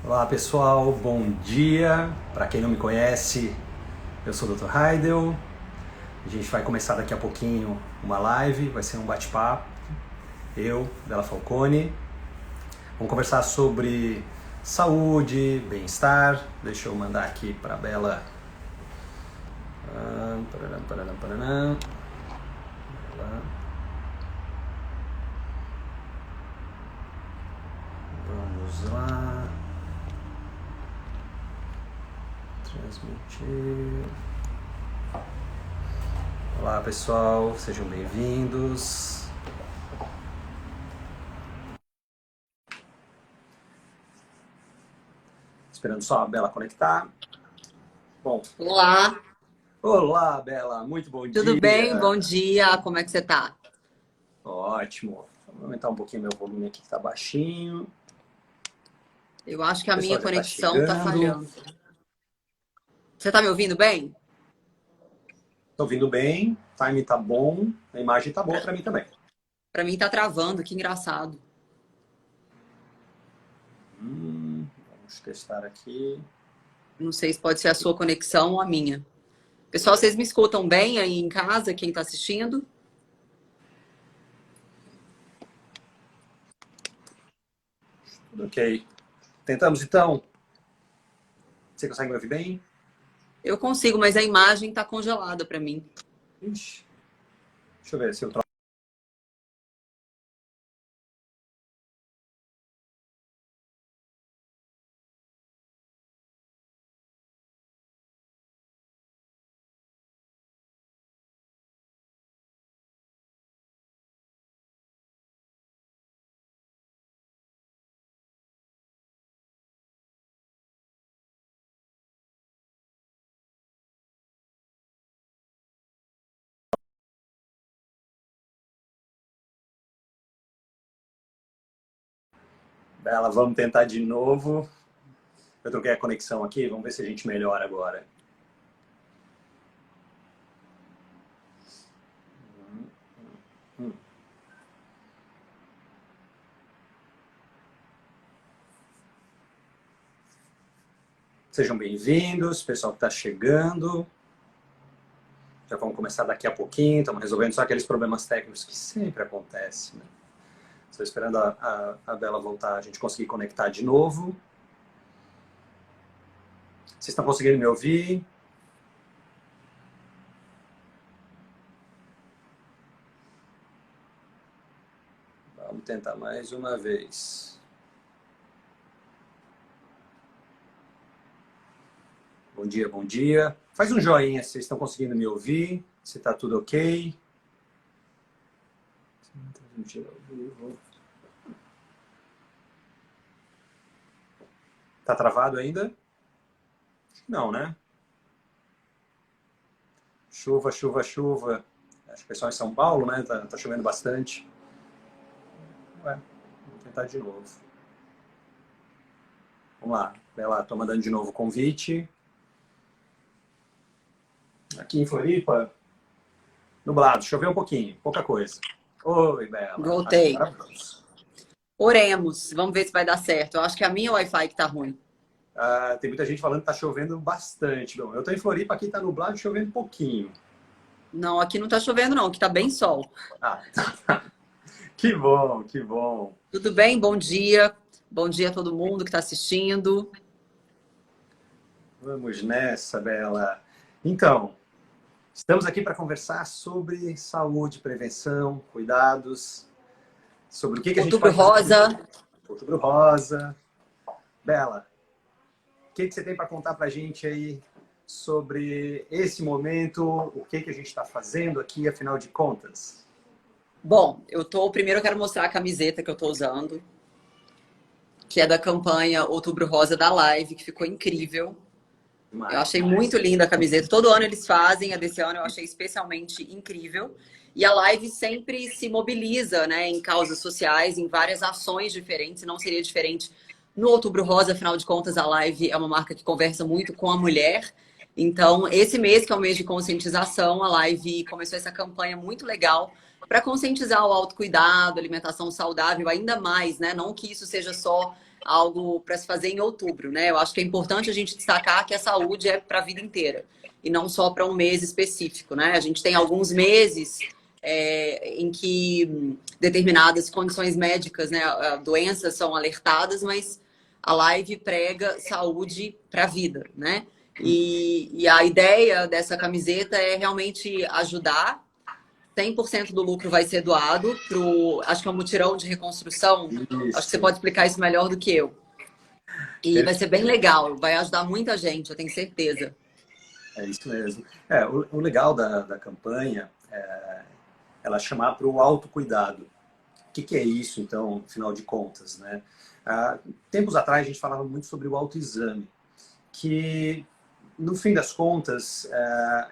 Olá pessoal, bom dia. Para quem não me conhece, eu sou o Dr. Heidel. A gente vai começar daqui a pouquinho uma live, vai ser um bate-papo. Eu, Bela Falcone. Vamos conversar sobre saúde, bem-estar. Deixa eu mandar aqui para a Bela. Vamos lá. Transmitir. Olá pessoal, sejam bem-vindos. Esperando só a Bela conectar. Bom. Olá. Olá, Bela, muito bom dia. Tudo bem? Bom dia. Como é que você tá? Ótimo. Vou aumentar um pouquinho meu volume aqui que tá baixinho. Eu acho que a minha conexão tá chegando. falhando. Você tá me ouvindo bem? Tô ouvindo bem, o time tá bom, a imagem tá boa para mim também. Pra mim tá travando, que engraçado. Vamos testar aqui. Não sei se pode ser a sua conexão ou a minha. Pessoal, vocês me escutam bem aí em casa, quem tá assistindo? Ok. Tentamos então. Você consegue me ouvir bem? Eu consigo, mas a imagem tá congelada pra mim. Ixi. Deixa eu ver se eu troco. Bela, vamos tentar de novo. Eu troquei a conexão aqui, vamos ver se a gente melhora agora. Sejam bem-vindos, pessoal que está chegando. Já vamos começar daqui a pouquinho, estamos resolvendo só aqueles problemas técnicos que sempre acontecem, né? Estou esperando a Bela voltar, a gente conseguir conectar de novo. Vocês estão conseguindo me ouvir? Vamos tentar mais uma vez. Bom dia, bom dia. Faz um joinha se vocês estão conseguindo me ouvir, se está tudo ok. Tá travado ainda? Não, né? Chuva, chuva, chuva. Acho que o pessoal em São Paulo, né? Tá chovendo bastante. Ué, vamos tentar de novo. Vamos lá. Bela, tô mandando de novo o convite. Aqui em Floripa, nublado, choveu um pouquinho, pouca coisa. Oi, Bela. Voltei. Oremos. Vamos ver se vai dar certo. Eu acho que é a minha Wi-Fi que tá ruim. Tem muita gente falando que tá chovendo bastante. Bom, eu tô em Floripa, aqui tá nublado e chovendo um pouquinho. Não, aqui não tá chovendo não, aqui tá bem sol. Que bom, que bom. Tudo bem? Bom dia. Bom dia a todo mundo que tá assistindo. Vamos nessa, Bela. Então, estamos aqui para conversar sobre saúde, prevenção, cuidados, sobre o que a gente Outubro pode fazer. Rosa. Outubro Rosa. Bela, o que você tem para contar para a gente aí sobre esse momento, o que a gente está fazendo aqui, afinal de contas? Bom, primeiro eu quero mostrar a camiseta que eu tô usando, que é da campanha Outubro Rosa da Live, que ficou incrível. Eu achei muito linda a camiseta. Todo ano eles fazem, a desse ano eu achei especialmente incrível. E a Live sempre se mobiliza, né, em causas sociais, em várias ações diferentes. Não seria diferente no Outubro Rosa, afinal de contas, a Live é uma marca que conversa muito com a mulher. Então, esse mês, que é o mês de conscientização, a Live começou essa campanha muito legal para conscientizar o autocuidado, alimentação saudável, ainda mais, né? Não que isso seja só algo para se fazer em outubro, né? Eu acho que é importante a gente destacar que a saúde é para a vida inteira e não só para um mês específico, né? A gente tem alguns meses em que determinadas condições médicas, né, doenças são alertadas, mas a live prega saúde para a vida, né? E a ideia dessa camiseta é realmente ajudar. 100% do lucro vai ser doado para acho que é um mutirão de reconstrução. Acho que você Isso, pode explicar isso melhor do que eu. E vai ser bem legal, vai ajudar muita gente, eu tenho certeza. é isso mesmo. O legal da campanha ela chamar para o autocuidado. O que é isso, então, afinal de contas, né? Tempos atrás a gente falava muito sobre o autoexame, que no fim das contas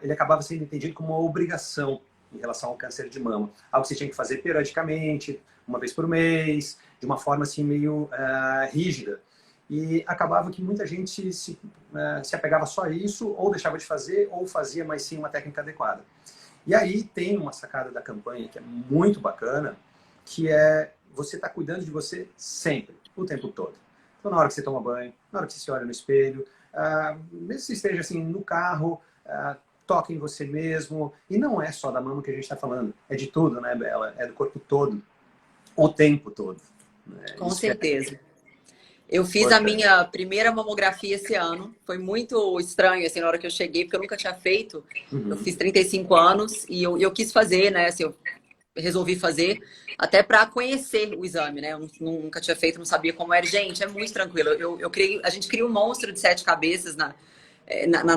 ele acabava sendo entendido como uma obrigação em relação ao câncer de mama. Algo que você tinha que fazer periodicamente, uma vez por mês, de uma forma assim meio rígida. E acabava que muita gente se apegava só a isso, ou deixava de fazer, ou fazia, mas sim uma técnica adequada. E aí tem uma sacada da campanha que é muito bacana, que é você estar cuidando de você sempre, o tempo todo. Então, na hora que você toma banho, na hora que você se olha no espelho, mesmo que você esteja assim no carro, toque em você mesmo. E não é só da mama que a gente está falando, é de tudo, né, Bela? É do corpo todo, o tempo todo. Né? Com Isso certeza. Eu fiz a importante. minha primeira mamografia esse ano. Foi muito estranho, assim, na hora que eu cheguei, porque eu nunca tinha feito. Eu Uhum. fiz 35 anos e eu quis fazer, né? Assim, eu resolvi fazer até para conhecer o exame, né? Eu nunca tinha feito, não sabia como era. Gente, é muito tranquilo. A gente cria um monstro de 7 cabeças na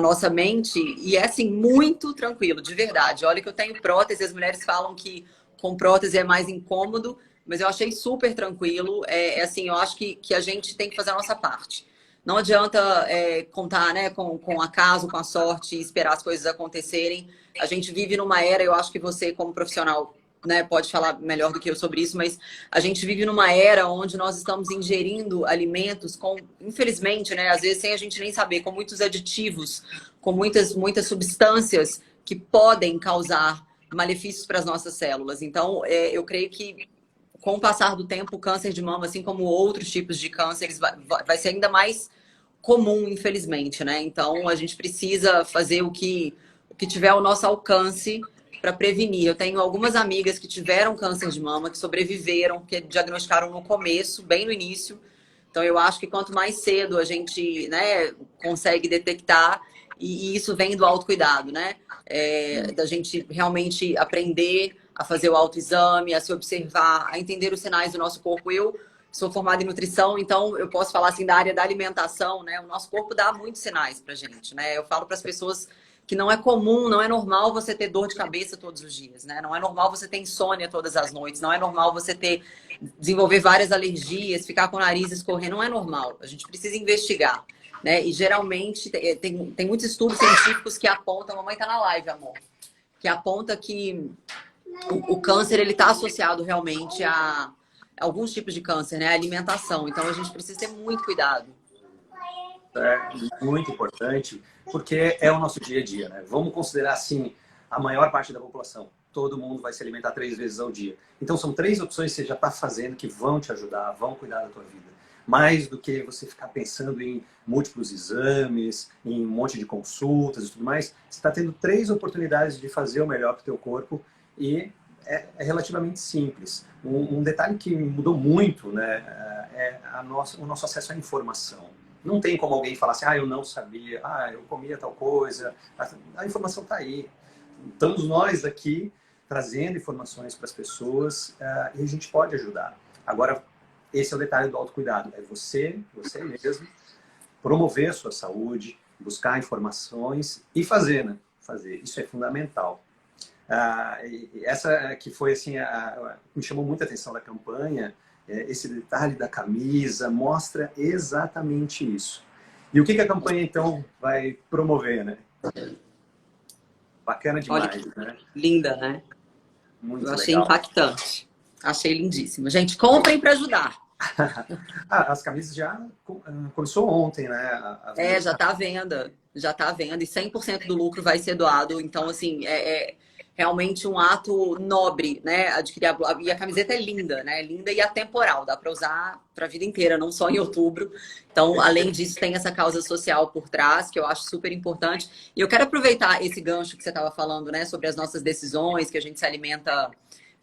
nossa mente e é, assim, muito tranquilo, de verdade. Olha que eu tenho prótese, as mulheres falam que com prótese é mais incômodo, mas eu achei super tranquilo. Assim, eu acho que a gente tem que fazer a nossa parte. Não adianta contar, né, com acaso, com a sorte e esperar as coisas acontecerem. A gente vive numa era, eu acho que você, como profissional, né, pode falar melhor do que eu sobre isso, mas a gente vive numa era onde nós estamos ingerindo alimentos com, infelizmente, né, às vezes sem a gente nem saber, com muitos aditivos, com muitas substâncias que podem causar malefícios para as nossas células. Então, eu creio que com o passar do tempo, o câncer de mama, assim como outros tipos de cânceres, vai ser ainda mais comum, infelizmente, né? Então, a gente precisa fazer o que tiver ao nosso alcance para prevenir. Eu tenho algumas amigas que tiveram câncer de mama, que sobreviveram, que diagnosticaram no começo, bem no início. Então, eu acho que quanto mais cedo a gente, né, consegue detectar, e isso vem do autocuidado, né? Da gente realmente aprender a fazer o autoexame, a se observar, a entender os sinais do nosso corpo. Eu sou formada em nutrição, então eu posso falar assim da área da alimentação, né? O nosso corpo dá muitos sinais pra gente, né? Eu falo para as pessoas que não é comum, não é normal você ter dor de cabeça todos os dias, né? Não é normal você ter insônia todas as noites, não é normal você desenvolver várias alergias, ficar com o nariz escorrendo, não é normal. A gente precisa investigar, né? E geralmente tem muitos estudos científicos que apontam, a mamãe tá na live, amor, que aponta que o câncer ele está associado realmente a alguns tipos de câncer, né? A alimentação. Então a gente precisa ter muito cuidado. É muito importante, porque é o nosso dia a dia, né? Vamos considerar assim, a maior parte da população. Todo mundo vai se alimentar 3 vezes ao dia. Então são 3 opções que você já está fazendo que vão te ajudar, vão cuidar da tua vida. Mais do que você ficar pensando em múltiplos exames, em um monte de consultas e tudo mais, você está tendo 3 oportunidades de fazer o melhor para o teu corpo e é relativamente simples. Um detalhe que mudou muito, né, o nosso acesso à informação. Não tem como alguém falar assim, eu não sabia, eu comia tal coisa. A informação está aí. Estamos nós aqui trazendo informações para as pessoas e a gente pode ajudar. Agora, esse é o detalhe do autocuidado. É você mesmo, promover a sua saúde, buscar informações e fazer, né? Fazer. Isso é fundamental. Essa que foi assim, me chamou muita atenção da campanha, esse detalhe da camisa mostra exatamente isso. E o que a campanha então vai promover, né? Bacana Olha demais, que né? linda, né? Eu Muito achei legal. impactante. Achei lindíssima. Gente, comprem para ajudar. As camisas já começou ontem, né? A venda Já está à venda. Já está à venda. E 100% do lucro vai ser doado. Então, assim, realmente um ato nobre, né? Adquirir e a camiseta é linda, né? Linda e atemporal, dá para usar para a vida inteira, não só em outubro. Então, além disso, tem essa causa social por trás, que eu acho super importante. E eu quero aproveitar esse gancho que você estava falando, né? Sobre as nossas decisões, que a gente se alimenta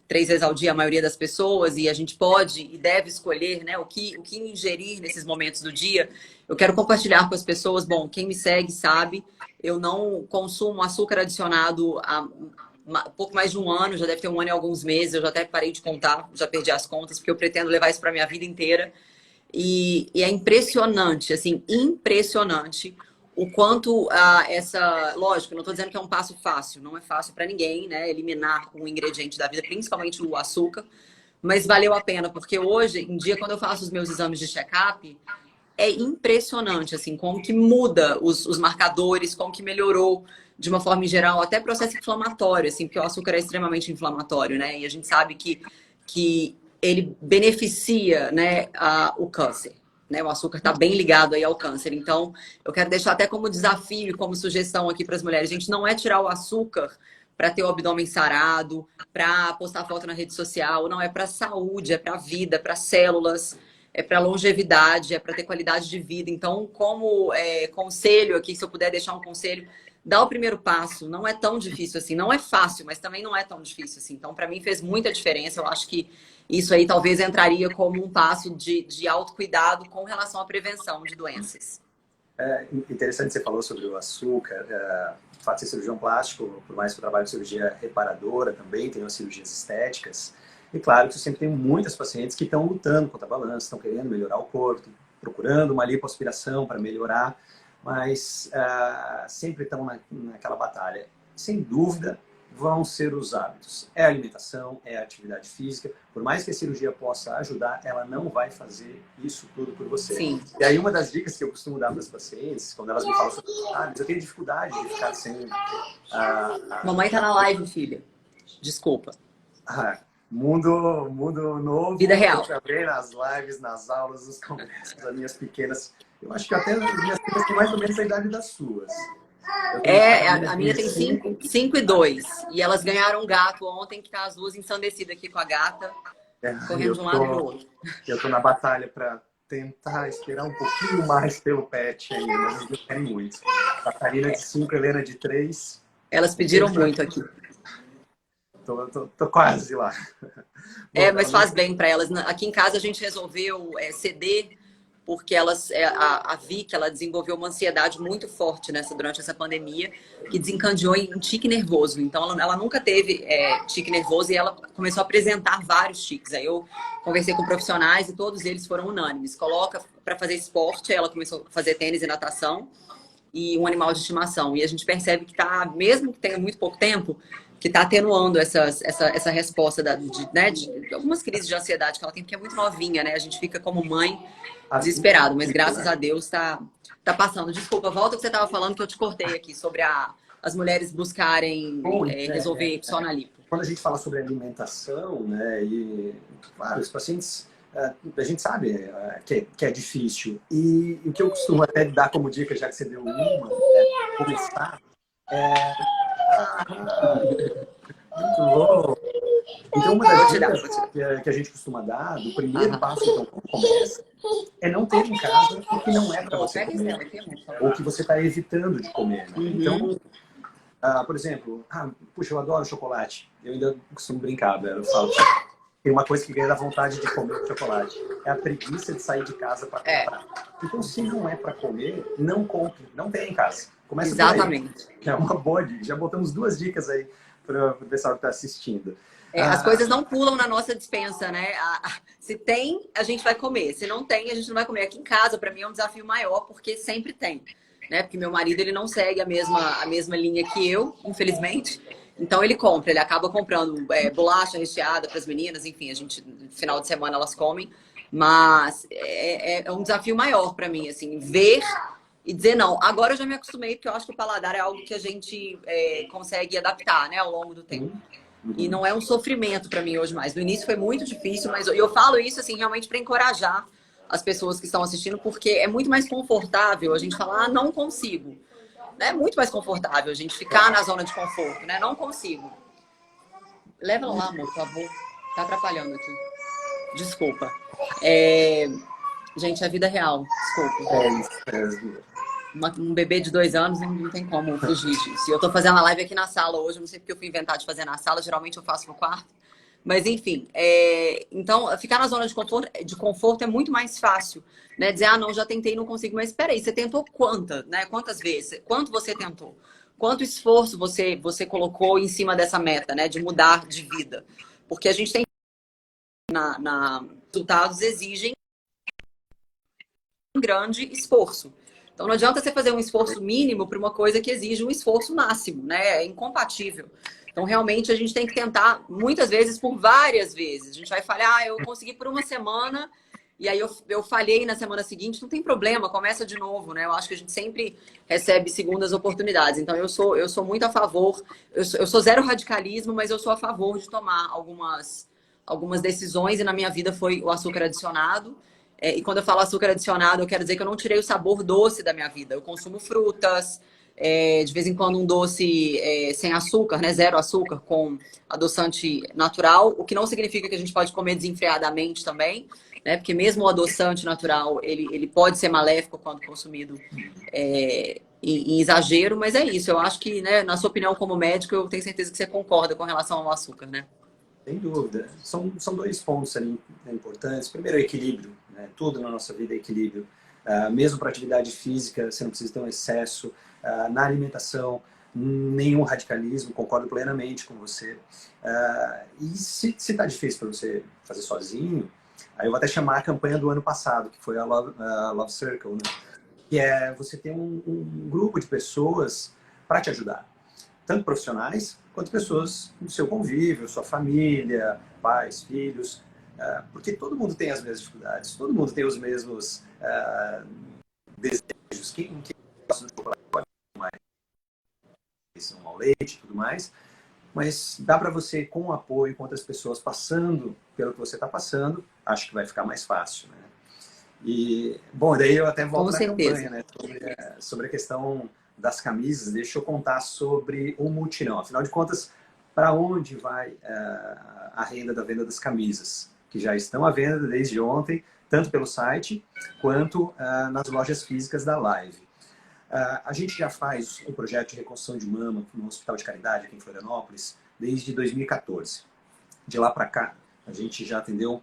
3 vezes ao dia, a maioria das pessoas, e a gente pode e deve escolher, né, o que ingerir nesses momentos do dia. Eu quero compartilhar com as pessoas, bom, quem me segue sabe, eu não consumo açúcar adicionado há pouco mais de um ano, já deve ter um ano e alguns meses, eu já até parei de contar, já perdi as contas, porque eu pretendo levar isso para minha vida inteira. E é impressionante, assim, impressionante o quanto essa... Lógico, não estou dizendo que é um passo fácil, não é fácil para ninguém, né? Eliminar um ingrediente da vida, principalmente o açúcar, mas valeu a pena, porque hoje em dia, quando eu faço os meus exames de check-up, é impressionante, assim, como que muda os marcadores, como que melhorou de uma forma em geral, até processo inflamatório, assim, porque o açúcar é extremamente inflamatório, né? E a gente sabe que ele beneficia, né, o câncer. Né? O açúcar está bem ligado aí ao câncer. Então, eu quero deixar até como desafio, como sugestão aqui para as mulheres. Gente, não é tirar o açúcar para ter o abdômen sarado, para postar foto na rede social. Não, é para saúde, é para vida, para células, é para longevidade, é para ter qualidade de vida. Então, como conselho aqui, se eu puder deixar um conselho, dá o primeiro passo. Não é tão difícil assim. Não é fácil, mas também não é tão difícil assim. Então, para mim, fez muita diferença. Eu acho que isso aí talvez entraria como um passo de autocuidado com relação à prevenção de doenças. É interessante você falou sobre o açúcar. O fato de ser cirurgião plástico, por mais que eu trabalhe com cirurgia reparadora também, tenho as cirurgias estéticas. E claro que eu sempre tenho muitas pacientes que estão lutando contra a balança, estão querendo melhorar o corpo, procurando uma lipoaspiração para melhorar, mas sempre estão naquela batalha. Sem dúvida, vão ser os hábitos. É a alimentação, é a atividade física. Por mais que a cirurgia possa ajudar, ela não vai fazer isso tudo por você. Sim. E aí uma das dicas que eu costumo dar para as pacientes, quando elas me falam sobre hábitos, eu tenho dificuldade de ficar sem... Mamãe tá na live, filha. Desculpa. Mundo novo. Vida real. Também nas lives, nas aulas, nos congressos, das minhas pequenas. Eu acho que até as minhas pequenas têm mais ou menos a idade das suas. A minha tem 5 e 2. E elas ganharam um gato ontem, que tá as duas ensandecidas aqui com a gata, correndo de um lado e do outro. Eu tô na batalha para tentar esperar um pouquinho mais pelo pet ainda, mas eles não querem muito. Catarina de 5, Helena de 3. Elas pediram muito aqui. Tô quase lá. Bom, mas faz bem para elas. Aqui em casa a gente resolveu ceder, porque a Vicky, ela desenvolveu uma ansiedade muito forte durante essa pandemia, que desencadeou em tique nervoso. Então, ela nunca teve tique nervoso e ela começou a apresentar vários tiques. Aí eu conversei com profissionais e todos eles foram unânimes. Coloca para fazer esporte, aí ela começou a fazer tênis e natação, e um animal de estimação. E a gente percebe que mesmo que tenha muito pouco tempo, que está atenuando essa resposta de algumas crises de ansiedade que ela tem, porque é muito novinha, né? A gente fica como mãe desesperado, mas graças a Deus tá passando. Desculpa, volta ao que você estava falando, que eu te cortei aqui, sobre as mulheres buscarem resolver só na lipo. Quando a gente fala sobre alimentação, né, e claro, os pacientes, a gente sabe que é difícil. E o que eu costumo até dar como dica, já que você deu uma, começar, muito bom. Então, uma das dicas que a gente costuma dar, do primeiro passo, então, quando começa, é não ter em casa o que não é para você comer, ou que você está evitando de comer. Né? Então, por exemplo, puxa, eu adoro chocolate. Eu ainda costumo brincar, eu falo, tem uma coisa que ganha da vontade de comer chocolate. É a preguiça de sair de casa para comprar. Então, se não é para comer, não compre, não tenha em casa. Começa exatamente. Por aí, que é uma boa dica. Já botamos 2 dicas aí para o pessoal que está assistindo. As coisas não pulam na nossa despensa, né? Se tem, a gente vai comer. Se não tem, a gente não vai comer. Aqui em casa, para mim, é um desafio maior, porque sempre tem. Né? Porque meu marido, ele não segue a mesma linha que eu, infelizmente. Então, ele compra. Ele acaba comprando bolacha recheada para as meninas. Enfim, no final de semana, elas comem. Mas é um desafio maior para mim, assim, ver e dizer não. Agora eu já me acostumei, porque eu acho que o paladar é algo que a gente consegue adaptar, né, ao longo do tempo. E não é um sofrimento para mim hoje mais. No início foi muito difícil, mas eu falo isso assim realmente para encorajar as pessoas que estão assistindo, porque é muito mais confortável a gente falar, não consigo. É muito mais confortável a gente ficar na zona de conforto, né? Não consigo. Leva ela lá, amor, por favor. Tá atrapalhando aqui. Desculpa. Gente, é vida real. Desculpa. É isso mesmo. Um bebê de 2 anos não tem como fugir disso. E eu tô fazendo a live aqui na sala hoje. Eu não sei porque eu fui inventar de fazer na sala. Geralmente eu faço no quarto. Mas, enfim. Então, ficar na zona de conforto é muito mais fácil. Né? Dizer, não, já tentei e não consigo. Mas, peraí, você tentou quantas, né? Quantas vezes? Quanto você tentou? Quanto esforço você colocou em cima dessa meta, né? De mudar de vida? Porque a gente tem resultados exigem um grande esforço. Então não adianta você fazer um esforço mínimo para uma coisa que exige um esforço máximo, né? É incompatível. Então realmente a gente tem que tentar muitas vezes por várias vezes. A gente vai falhar, eu consegui por uma semana e aí eu falhei na semana seguinte, não tem problema, começa de novo, né? Eu acho que a gente sempre recebe segundas oportunidades. Então eu sou muito a favor, eu sou zero radicalismo, mas eu sou a favor de tomar algumas decisões e na minha vida foi o açúcar adicionado. E quando eu falo açúcar adicionado, eu quero dizer que eu não tirei o sabor doce da minha vida. Eu consumo frutas, de vez em quando um doce sem açúcar, né? Zero açúcar, com adoçante natural, o que não significa que a gente pode comer desenfreadamente também, né? Porque mesmo o adoçante natural, ele pode ser maléfico quando consumido em exagero, mas é isso. Eu acho que, né, na sua opinião como médico, eu tenho certeza que você concorda com relação ao açúcar, né? Sem dúvida. São dois pontos ali importantes. Primeiro, o equilíbrio. Né? Tudo na nossa vida é equilíbrio. Mesmo para atividade física, você não precisa ter um excesso. Na alimentação, nenhum radicalismo, concordo plenamente com você. E se está difícil para você fazer sozinho, aí eu vou até chamar a campanha do ano passado, que foi a Love Circle, né? Que é você ter um grupo de pessoas para te ajudar. Tanto profissionais quanto pessoas do seu convívio, sua família, pais, filhos, porque todo mundo tem as mesmas dificuldades, todo mundo tem os mesmos desejos. Quem gosta do chocolate pode tomar um ao leite e tudo mais, mas dá para você, com o apoio, com outras pessoas passando pelo que você está passando, acho que vai ficar mais fácil, né? E, bom, daí eu até volto Com na certeza. campanha, né? Sobre a questão das camisas. Deixa eu contar sobre o mutirão. Afinal de contas, para onde vai a renda da venda das camisas? Que já estão à venda desde ontem, tanto pelo site quanto nas lojas físicas da Live. A gente já faz um projeto de reconstrução de mama no Hospital de Caridade, aqui em Florianópolis, desde 2014. De lá para cá, a gente já atendeu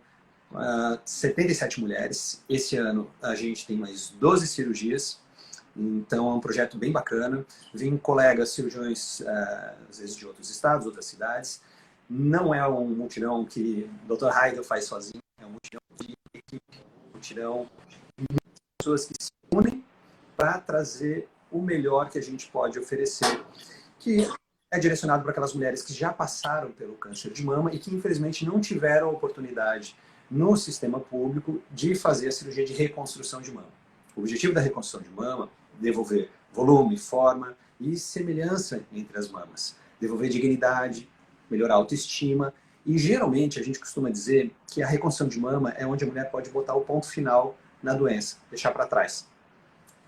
77 mulheres. Esse ano a gente tem mais 12 cirurgias, então é um projeto bem bacana. Vêm colegas cirurgiões, às vezes de outros estados, outras cidades. Não é um mutirão que o Dr. Heidel faz sozinho, é um mutirão de equipe, um mutirão de pessoas que se unem para trazer o melhor que a gente pode oferecer, que é direcionado para aquelas mulheres que já passaram pelo câncer de mama e que infelizmente não tiveram a oportunidade no sistema público de fazer a cirurgia de reconstrução de mama. O objetivo da reconstrução de mama é devolver volume, forma e semelhança entre as mamas. Devolver dignidade, melhorar a autoestima. E geralmente a gente costuma dizer que a reconstrução de mama é onde a mulher pode botar o ponto final na doença, deixar para trás.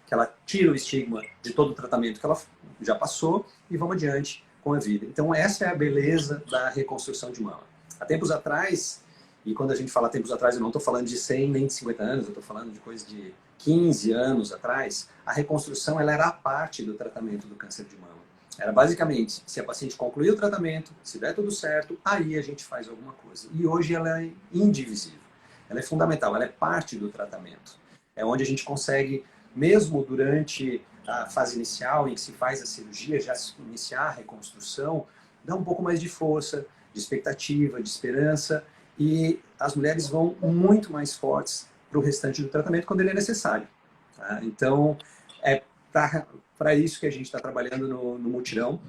Que ela tira o estigma de todo o tratamento que ela já passou e vamos adiante com a vida. Então essa é a beleza da reconstrução de mama. Há tempos atrás, e quando a gente fala tempos atrás, eu não estou falando de 100 nem de 50 anos, eu estou falando de coisa de 15 anos atrás, a reconstrução ela era a parte do tratamento do câncer de mama. Era basicamente, se a paciente concluir o tratamento, se der tudo certo, aí a gente faz alguma coisa. E hoje ela é indivisível, ela é fundamental, ela é parte do tratamento. É onde a gente consegue, mesmo durante a fase inicial em que se faz a cirurgia, já se iniciar a reconstrução, dá um pouco mais de força, de expectativa, de esperança, e as mulheres vão muito mais fortes para o restante do tratamento quando ele é necessário. Tá? Então, é para isso que a gente está trabalhando no mutirão,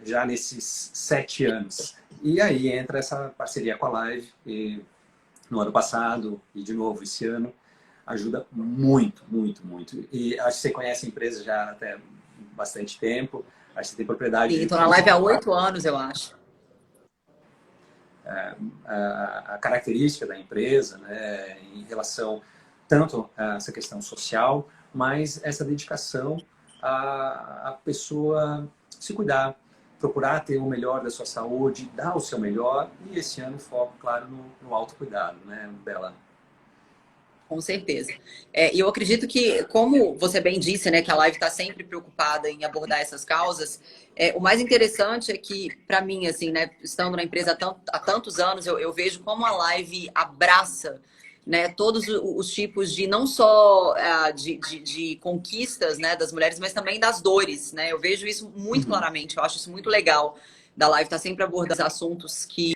já nesses 7 anos. E aí entra essa parceria com a Live, e no ano passado e de novo esse ano, ajuda muito, muito, muito. E acho que você conhece a empresa já até bastante tempo, acho que você tem propriedade. Estou na live há 8 anos, eu acho. A característica da empresa, né, em relação tanto a essa questão social, mas essa dedicação a pessoa se cuidar, procurar ter o melhor da sua saúde, dar o seu melhor, e esse ano foco, claro, no autocuidado, né, Bela? Com certeza. E eu acredito que, como você bem disse, né, que a Live está sempre preocupada em abordar essas causas, o mais interessante é que, para mim, assim, né, estando na empresa há tantos anos, eu vejo como a Live abraça, né, todos os tipos de, não só de conquistas, né, das mulheres, mas também das dores, né? Eu vejo isso muito claramente, eu acho isso muito legal da Live estar sempre abordando assuntos que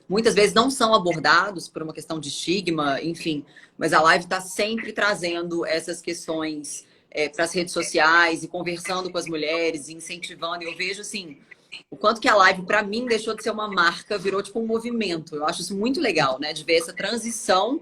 muitas vezes não são abordados por uma questão de estigma, enfim, mas a Live está sempre trazendo essas questões para as redes sociais e conversando com as mulheres, incentivando. Eu vejo, assim, o quanto que a Live, para mim, deixou de ser uma marca, virou tipo um movimento. Eu acho isso muito legal, né? De ver essa transição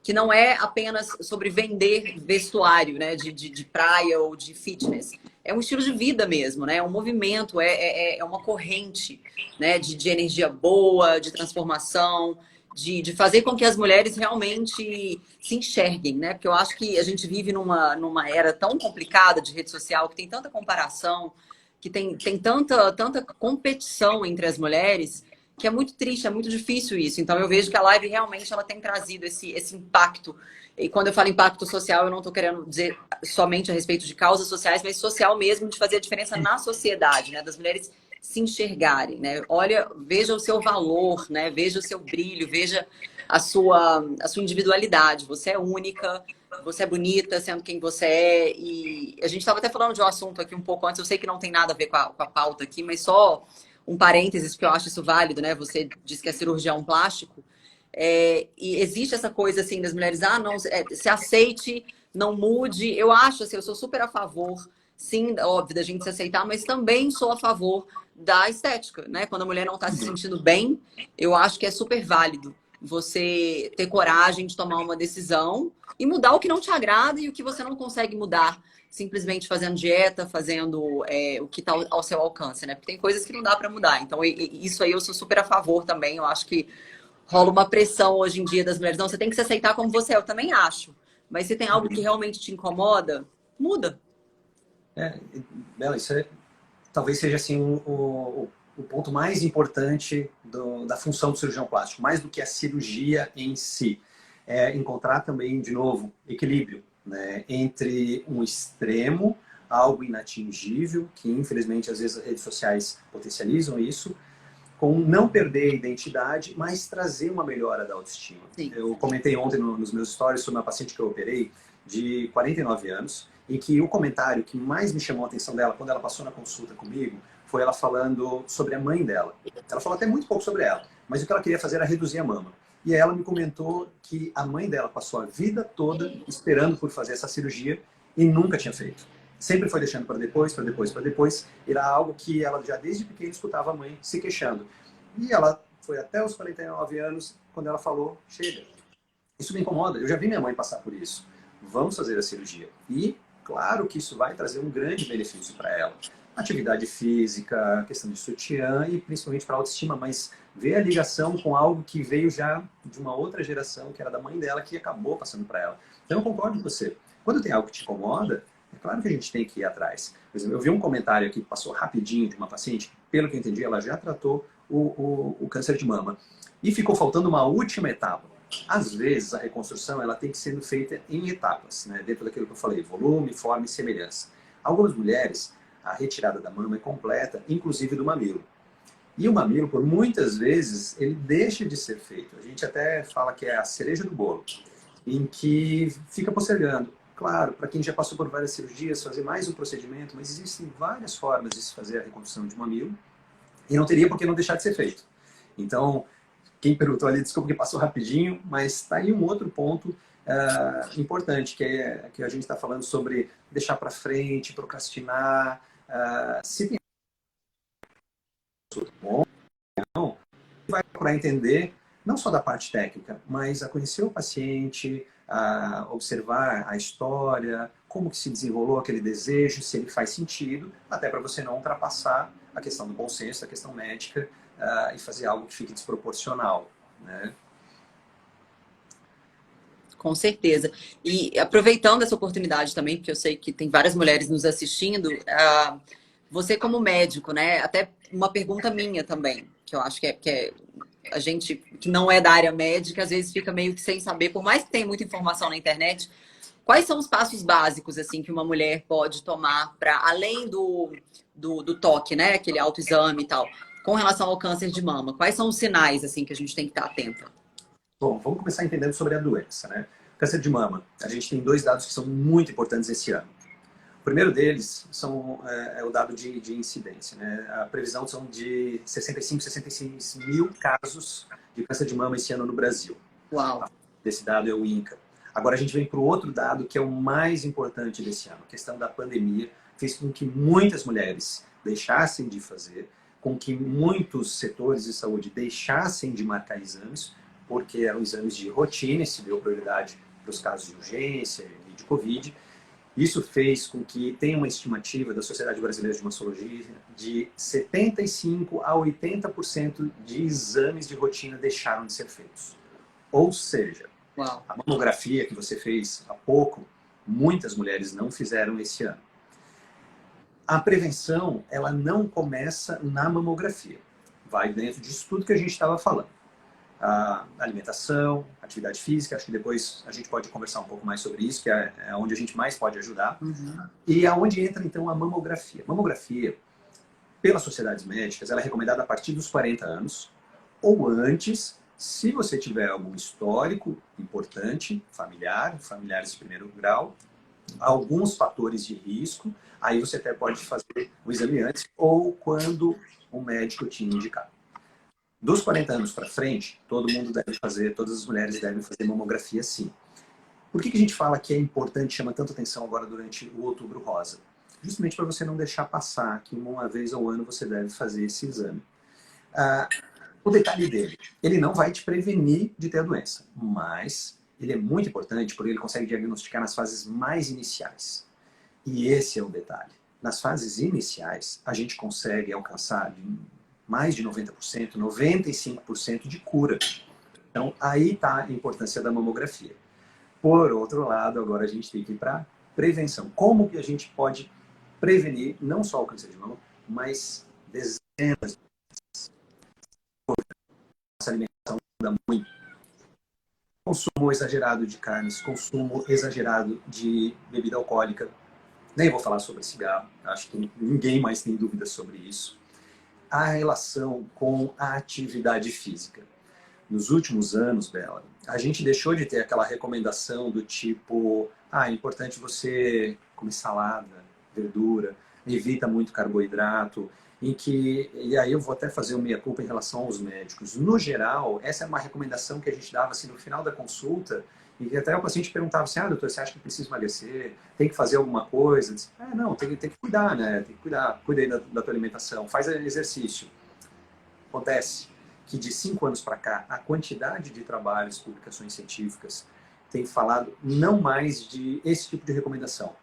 que não é apenas sobre vender vestuário, né? De praia ou de fitness. É um estilo de vida mesmo, né? É um movimento, é uma corrente, né? De energia boa, de transformação, de fazer com que as mulheres realmente se enxerguem, né? Porque eu acho que a gente vive numa era tão complicada de rede social, que tem tanta comparação, que tem tanta competição entre as mulheres, que é muito triste, é muito difícil isso. Então eu vejo que a Live realmente ela tem trazido esse impacto. E quando eu falo impacto social, eu não estou querendo dizer somente a respeito de causas sociais, mas social mesmo, de fazer a diferença na sociedade, né? Das mulheres se enxergarem, né? Olha, veja o seu valor, né? Veja o seu brilho, veja a sua individualidade. Você é única, você é bonita sendo quem você é. E a gente estava até falando de um assunto aqui um pouco antes, eu sei que não tem nada a ver com a pauta aqui, mas só um parênteses, porque eu acho isso válido, né? Você disse que é cirurgião plástico. E existe essa coisa assim das mulheres, não, se aceite, não mude. Eu acho assim, eu sou super a favor, sim, óbvio, da gente se aceitar, mas também sou a favor da estética, né? Quando a mulher não está se sentindo bem, eu acho que é super válido você ter coragem de tomar uma decisão e mudar o que não te agrada e o que você não consegue mudar simplesmente fazendo dieta, fazendo o que está ao seu alcance, né? Porque tem coisas que não dá para mudar. Então, isso aí eu sou super a favor também. Eu acho que rola uma pressão hoje em dia das mulheres. Não, você tem que se aceitar como você é. Eu também acho. Mas se tem algo que realmente te incomoda, muda. Bela, isso talvez seja assim o ponto mais importante da função do cirurgião plástico, mais do que a cirurgia em si. É encontrar também, de novo, equilíbrio, né, entre um extremo, algo inatingível, que infelizmente às vezes as redes sociais potencializam isso, com não perder a identidade, mas trazer uma melhora da autoestima. Sim. Eu comentei ontem nos meus stories sobre uma paciente que eu operei, de 49 anos, em que o comentário que mais me chamou a atenção dela, quando ela passou na consulta comigo, foi ela falando sobre a mãe dela. Ela falou até muito pouco sobre ela, mas o que ela queria fazer era reduzir a mama. E aí ela me comentou que a mãe dela passou a vida toda esperando por fazer essa cirurgia e nunca tinha feito. Sempre foi deixando para depois, para depois, para depois. Era algo que ela já desde pequena escutava a mãe se queixando. E ela foi até os 49 anos quando ela falou, chega, isso me incomoda, eu já vi minha mãe passar por isso. Vamos fazer a cirurgia. E claro que isso vai trazer um grande benefício para ela. Atividade física, questão de sutiã e principalmente para a autoestima, mas ver a ligação com algo que veio já de uma outra geração, que era da mãe dela, que acabou passando para ela. Então eu concordo com você. Quando tem algo que te incomoda, é claro que a gente tem que ir atrás. Por exemplo, eu vi um comentário aqui que passou rapidinho de uma paciente, pelo que eu entendi, ela já tratou o câncer de mama. E ficou faltando uma última etapa. Às vezes, a reconstrução ela tem que ser feita em etapas, né? Dentro daquilo que eu falei, volume, forma e semelhança. Algumas mulheres, a retirada da mama é completa, inclusive do mamilo. E o mamilo, por muitas vezes, ele deixa de ser feito. A gente até fala que é a cereja do bolo, em que fica postergando. Claro, para quem já passou por várias cirurgias, fazer mais um procedimento, mas existem várias formas de se fazer a reconstrução de mamilo e não teria por que não deixar de ser feito. Então, quem perguntou ali, desculpa que passou rapidinho, mas está aí um outro ponto importante, que a gente está falando sobre deixar para frente, procrastinar. Se tem bom, não, vai procurar entender não só da parte técnica, mas a conhecer o paciente, a observar a história, como que se desenrolou aquele desejo, se ele faz sentido, até para você não ultrapassar a questão do bom senso, a questão médica, e fazer algo que fique desproporcional, né? Com certeza. E aproveitando essa oportunidade também, porque eu sei que tem várias mulheres nos assistindo, você como médico, né? Até uma pergunta minha também, que eu acho que a gente que não é da área médica, às vezes fica meio que sem saber, por mais que tenha muita informação na internet, quais são os passos básicos assim que uma mulher pode tomar para além do toque, né? Aquele autoexame e tal, com relação ao câncer de mama? Quais são os sinais assim que a gente tem que estar atenta? Bom, vamos começar entendendo sobre a doença, né? Câncer de mama. A gente tem dois dados que são muito importantes esse ano. O primeiro deles é o dado de incidência, né? A previsão são de 66 mil casos de câncer de mama esse ano no Brasil. Uau! Desse dado é o INCA. Agora a gente vem para o outro dado que é o mais importante desse ano. A questão da pandemia fez com que muitas mulheres deixassem de fazer, com que muitos setores de saúde deixassem de marcar exames, porque eram exames de rotina e se deu prioridade para os casos de urgência e de Covid. Isso fez com que tenha uma estimativa da Sociedade Brasileira de Mastologia de 75% a 80% de exames de rotina deixaram de ser feitos. Ou seja, Uau. A mamografia que você fez há pouco, muitas mulheres não fizeram esse ano. A prevenção, ela não começa na mamografia. Vai dentro disso tudo que a gente estava falando. A alimentação, atividade física, acho que depois a gente pode conversar um pouco mais sobre isso, que é onde a gente mais pode ajudar. Uhum. E aonde entra, então, a mamografia. Mamografia, pelas sociedades médicas, ela é recomendada a partir dos 40 anos ou antes, se você tiver algum histórico importante, familiares de primeiro grau, alguns fatores de risco, aí você até pode fazer o exame antes ou quando o médico te indicar. Dos 40 anos para frente, todo mundo deve fazer, todas as mulheres devem fazer mamografia sim. Por que a gente fala que é importante, chama tanta atenção agora durante o Outubro Rosa? Justamente para você não deixar passar que uma vez ao ano você deve fazer esse exame. O detalhe dele, ele não vai te prevenir de ter a doença, mas ele é muito importante porque ele consegue diagnosticar nas fases mais iniciais. E esse é o detalhe. Nas fases iniciais, a gente consegue alcançar mais de 90%, 95% de cura. Então, aí está a importância da mamografia. Por outro lado, agora a gente tem que ir para prevenção. Como que a gente pode prevenir não só o câncer de mama, mas dezenas de nossa alimentação muda muito. Consumo exagerado de carnes, consumo exagerado de bebida alcoólica. Nem vou falar sobre cigarro, acho que ninguém mais tem dúvidas sobre isso. A relação com a atividade física. Nos últimos anos, Bela, a gente deixou de ter aquela recomendação do tipo, é importante você comer salada, verdura, evita muito carboidrato, e aí eu vou até fazer uma meia-culpa em relação aos médicos. No geral, essa é uma recomendação que a gente dava assim, no final da consulta, e até o paciente perguntava assim, doutor, você acha que precisa emagrecer? Tem que fazer alguma coisa? Eu disse, não, tem que cuidar, né? Tem que cuidar, cuida aí da tua alimentação, faz exercício. Acontece que de 5 anos para cá, a quantidade de trabalhos, publicações científicas, tem falado não mais de esse tipo de recomendação,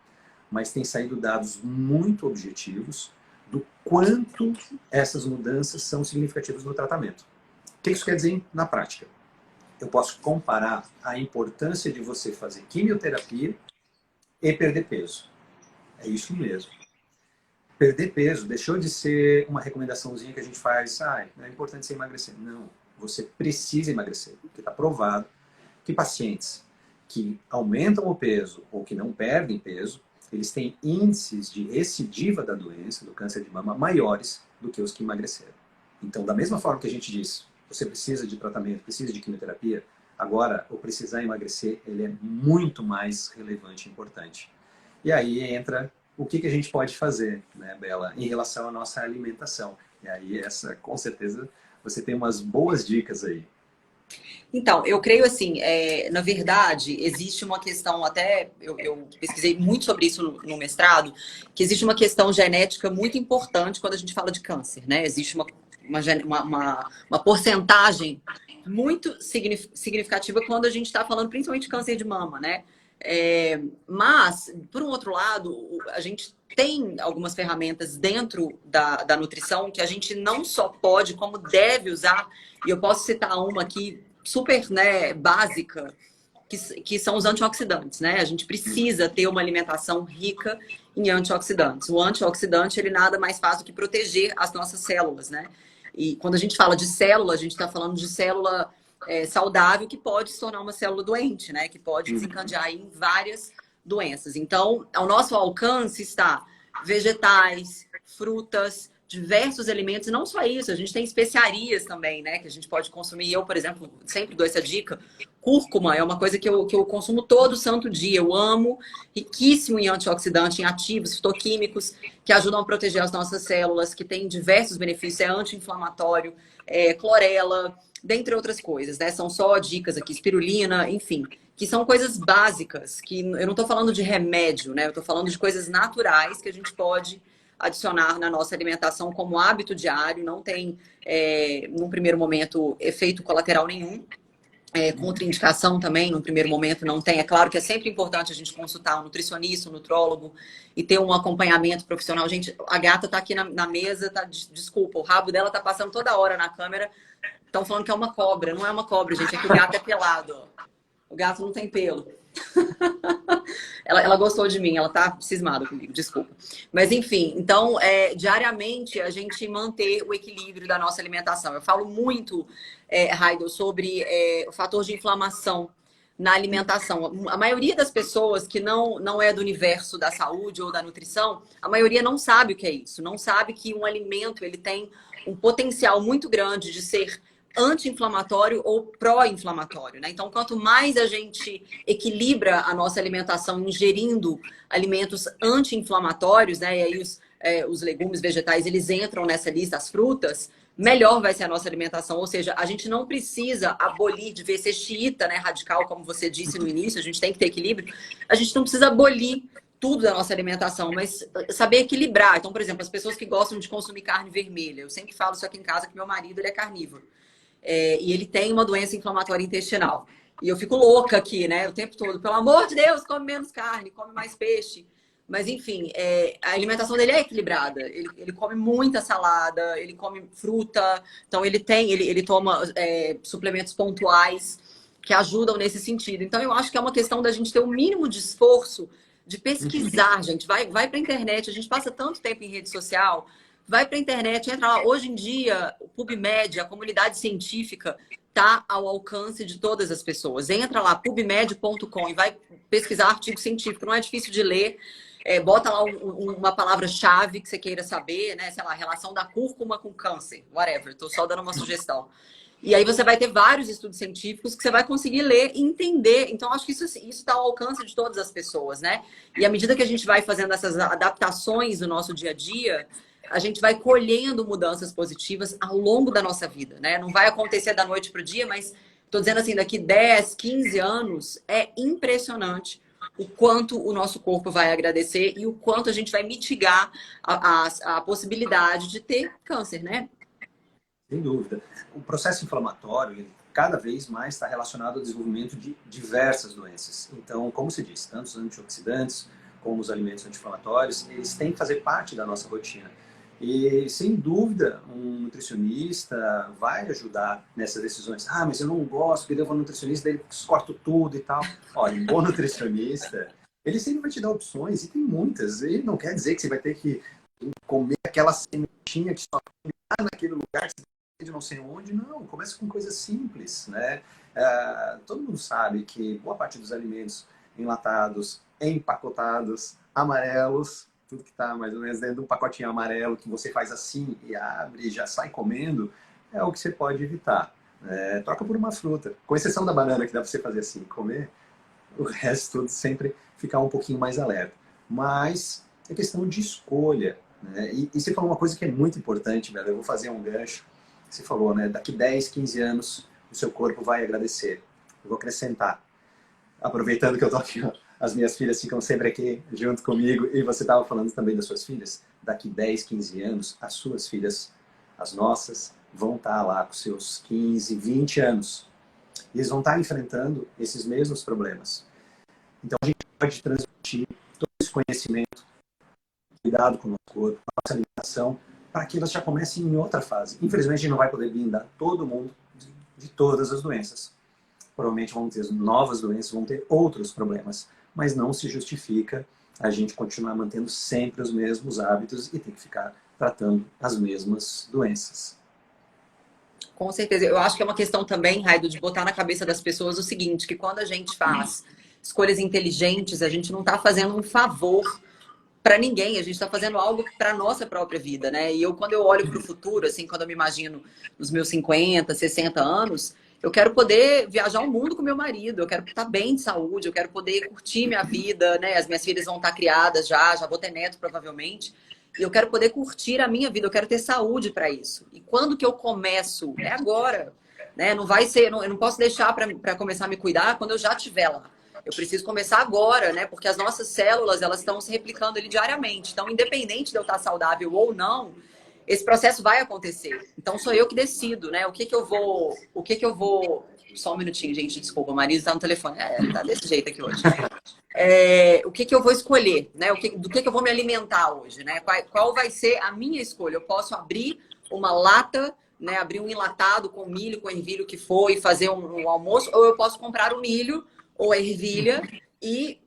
mas tem saído dados muito objetivos do quanto essas mudanças são significativas no tratamento. O que isso quer dizer na prática? Eu posso comparar a importância de você fazer quimioterapia e perder peso. É isso mesmo. Perder peso deixou de ser uma recomendaçãozinha que a gente faz, é importante você emagrecer. Não, você precisa emagrecer, porque está provado que pacientes que aumentam o peso ou que não perdem peso, eles têm índices de recidiva da doença, do câncer de mama, maiores do que os que emagreceram. Então, da mesma forma que a gente disse, você precisa de tratamento, precisa de quimioterapia, agora, o precisar emagrecer, ele é muito mais relevante e importante. E aí entra o que a gente pode fazer, né, Bela, em relação à nossa alimentação. E aí, com certeza, você tem umas boas dicas aí. Então, eu creio assim, na verdade, existe uma questão, até eu pesquisei muito sobre isso no mestrado, que existe uma questão genética muito importante quando a gente fala de câncer, né? Existe uma porcentagem muito significativa quando a gente está falando principalmente de câncer de mama, né? Mas, por um outro lado, a gente tem algumas ferramentas dentro da nutrição que a gente não só pode, como deve usar, e eu posso citar uma aqui super, né, básica, que são os antioxidantes, né? A gente precisa ter uma alimentação rica em antioxidantes. O antioxidante, ele nada mais faz do que proteger as nossas células, né? E quando a gente fala de célula, a gente está falando de célula saudável que pode se tornar uma célula doente, né? Que pode desencadear em várias doenças. Então, ao nosso alcance está vegetais, frutas, diversos alimentos, e não só isso, a gente tem especiarias também, né, que a gente pode consumir. Eu, por exemplo, sempre dou essa dica. Cúrcuma é uma coisa que eu consumo todo santo dia, eu amo, riquíssimo em antioxidante, em ativos fitoquímicos, que ajudam a proteger as nossas células, que tem diversos benefícios, é anti-inflamatório, clorela, dentre outras coisas, né, são só dicas aqui, espirulina, enfim, que são coisas básicas, que eu não estou falando de remédio, né, eu estou falando de coisas naturais que a gente pode adicionar na nossa alimentação como hábito diário, não tem, num primeiro momento, efeito colateral nenhum, contraindicação também, num primeiro momento não tem. É claro que é sempre importante a gente consultar um nutricionista, um nutrólogo e ter um acompanhamento profissional. Gente, a gata tá aqui na mesa, tá, desculpa, o rabo dela tá passando toda hora na câmera, estão falando que é uma cobra, não é uma cobra, gente, é que o gato é pelado, ó. O gato não tem pelo. Ela gostou de mim, ela tá cismada comigo, desculpa. Mas enfim, então, diariamente a gente manter o equilíbrio da nossa alimentação. Eu falo muito, Heidel, sobre o fator de inflamação na alimentação. A maioria das pessoas que não é do universo da saúde ou da nutrição, a maioria não sabe o que é isso. Não sabe que um alimento ele tem um potencial muito grande de ser anti-inflamatório ou pró-inflamatório, né? Então, quanto mais a gente equilibra a nossa alimentação ingerindo alimentos anti-inflamatórios, né? E aí os legumes, vegetais, eles entram nessa lista, as frutas, melhor vai ser a nossa alimentação. Ou seja, a gente não precisa abolir, de ver ser xiita, né? Radical, como você disse no início, a gente tem que ter equilíbrio. A gente não precisa abolir tudo da nossa alimentação, mas saber equilibrar. Então, por exemplo, as pessoas que gostam de consumir carne vermelha, eu sempre falo isso aqui em casa, que meu marido ele é carnívoro. E ele tem uma doença inflamatória intestinal. E eu fico louca aqui, né? O tempo todo. Pelo amor de Deus, come menos carne, come mais peixe. Mas, enfim, a alimentação dele é equilibrada. Ele come muita salada, ele come fruta. Então, ele toma suplementos pontuais que ajudam nesse sentido. Então, eu acho que é uma questão da gente ter o mínimo de esforço de pesquisar, gente. Vai para a internet. A gente passa tanto tempo em rede social. Vai para a internet, entra lá. Hoje em dia, o PubMed, a comunidade científica, está ao alcance de todas as pessoas. Entra lá, pubmed.com, e vai pesquisar artigo científico. Não é difícil de ler. Bota lá uma palavra-chave que você queira saber, né? Sei lá, relação da cúrcuma com câncer, whatever. Estou só dando uma sugestão. E aí você vai ter vários estudos científicos que você vai conseguir ler e entender. Então, acho que isso está ao alcance de todas as pessoas, né? E à medida que a gente vai fazendo essas adaptações no nosso dia a dia, a gente vai colhendo mudanças positivas ao longo da nossa vida, né? Não vai acontecer da noite para o dia, mas estou dizendo assim, daqui 10, 15 anos, é impressionante o quanto o nosso corpo vai agradecer e o quanto a gente vai mitigar a possibilidade de ter câncer, né? Sem dúvida. O processo inflamatório, ele cada vez mais está relacionado ao desenvolvimento de diversas doenças. Então, como se diz, tanto os antioxidantes como os alimentos anti-inflamatórios, eles têm que fazer parte da nossa rotina. E, sem dúvida, um nutricionista vai ajudar nessas decisões. Ah, mas eu não gosto, porque eu vou no nutricionista, daí eles cortam tudo e tal. Olha, um bom nutricionista, ele sempre vai te dar opções, e tem muitas. E não quer dizer que você vai ter que comer aquela sementinha que só tem lá naquele lugar, que você tem de não sei onde. Não, começa com coisas simples, né? Todo mundo sabe que boa parte dos alimentos enlatados, empacotados, amarelos, tudo que está mais ou menos dentro de um pacotinho amarelo que você faz assim e abre e já sai comendo, é o que você pode evitar. Troca por uma fruta. Com exceção da banana, que dá para você fazer assim, comer, o resto tudo sempre ficar um pouquinho mais alerta. Mas é questão de escolha. Né? E você falou uma coisa que é muito importante, velho. Eu vou fazer um gancho. Você falou, né? Daqui 10, 15 anos, o seu corpo vai agradecer. Eu vou acrescentar. Aproveitando que eu tô aqui, ó, as minhas filhas ficam sempre aqui junto comigo, e você estava falando também das suas filhas, daqui 10, 15 anos, as suas filhas, as nossas, vão estar lá com seus 15, 20 anos. E eles vão estar enfrentando esses mesmos problemas. Então a gente pode transmitir todo esse conhecimento, cuidado com o nosso corpo, com a nossa alimentação, para que elas já comecem em outra fase. Infelizmente a gente não vai poder blindar todo mundo de todas as doenças. provavelmente vão ter novas doenças, vão ter outros problemas, mas não se justifica a gente continuar mantendo sempre os mesmos hábitos e ter que ficar tratando as mesmas doenças. Com certeza. Eu acho que é uma questão também, Raido, de botar na cabeça das pessoas o seguinte, que quando a gente faz escolhas inteligentes, a gente não está fazendo um favor para ninguém, a gente está fazendo algo para a nossa própria vida, né? E quando eu olho para o futuro, assim, quando eu me imagino nos meus 50, 60 anos, eu quero poder viajar o mundo com meu marido, eu quero estar bem de saúde, eu quero poder curtir minha vida, né? As minhas filhas vão estar criadas já vou ter neto provavelmente. E eu quero poder curtir a minha vida, eu quero ter saúde para isso. E quando que eu começo? É agora, né? Não vai ser, eu não posso deixar para começar a me cuidar quando eu já estiver lá. Eu preciso começar agora, né? Porque as nossas células, elas estão se replicando ali diariamente. Então, independente de eu estar saudável ou não, esse processo vai acontecer. Então, sou eu que decido, né? O que que eu vou... Só um minutinho, gente, desculpa, o marido está no telefone. Tá desse jeito aqui hoje. O que que eu vou escolher, né? Do que eu vou me alimentar hoje, né? Qual vai ser a minha escolha? Eu posso abrir uma lata, né? Abrir um enlatado com milho, com ervilha, o que for, e fazer um almoço, ou eu posso comprar o milho ou a ervilha e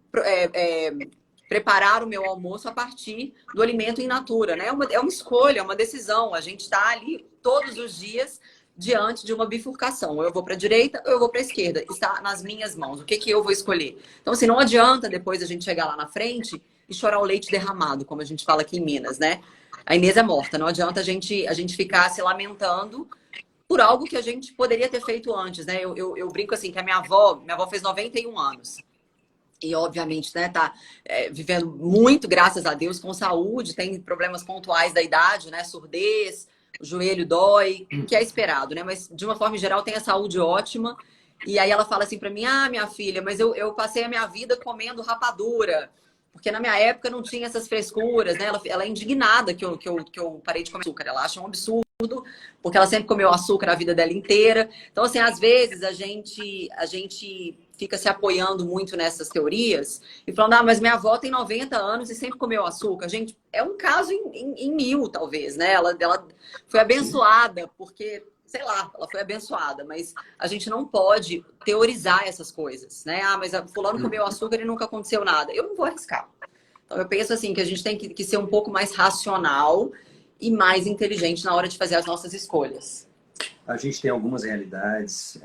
preparar o meu almoço a partir do alimento in natura, né? É uma escolha, é uma decisão. A gente está ali todos os dias diante de uma bifurcação. Ou eu vou para a direita ou eu vou para a esquerda. Está nas minhas mãos. O que que eu vou escolher? Então, assim, não adianta depois a gente chegar lá na frente e chorar o leite derramado, como a gente fala aqui em Minas, né? A Inês é morta. Não adianta a gente ficar se lamentando por algo que a gente poderia ter feito antes, né? Eu brinco assim, que a minha avó fez 91 anos. E, obviamente, né, tá vivendo muito, graças a Deus, com saúde, tem problemas pontuais da idade, né? Surdez, o joelho dói, que é esperado, né? Mas, de uma forma geral, tem a saúde ótima. E aí ela fala assim pra mim, minha filha, mas eu passei a minha vida comendo rapadura. Porque na minha época não tinha essas frescuras, né? Ela é indignada que eu parei de comer açúcar. Ela acha um absurdo, porque ela sempre comeu açúcar a vida dela inteira. Então, assim, às vezes a gente fica se apoiando muito nessas teorias e falando, mas minha avó tem 90 anos e sempre comeu açúcar. Gente, é um caso em mil, talvez, né? Ela foi abençoada, porque, sei lá, ela foi abençoada, mas a gente não pode teorizar essas coisas, né? Mas a fulano comeu açúcar e nunca aconteceu nada. Eu não vou arriscar. Então, eu penso assim, que a gente tem que ser um pouco mais racional e mais inteligente na hora de fazer as nossas escolhas. A gente tem algumas realidades,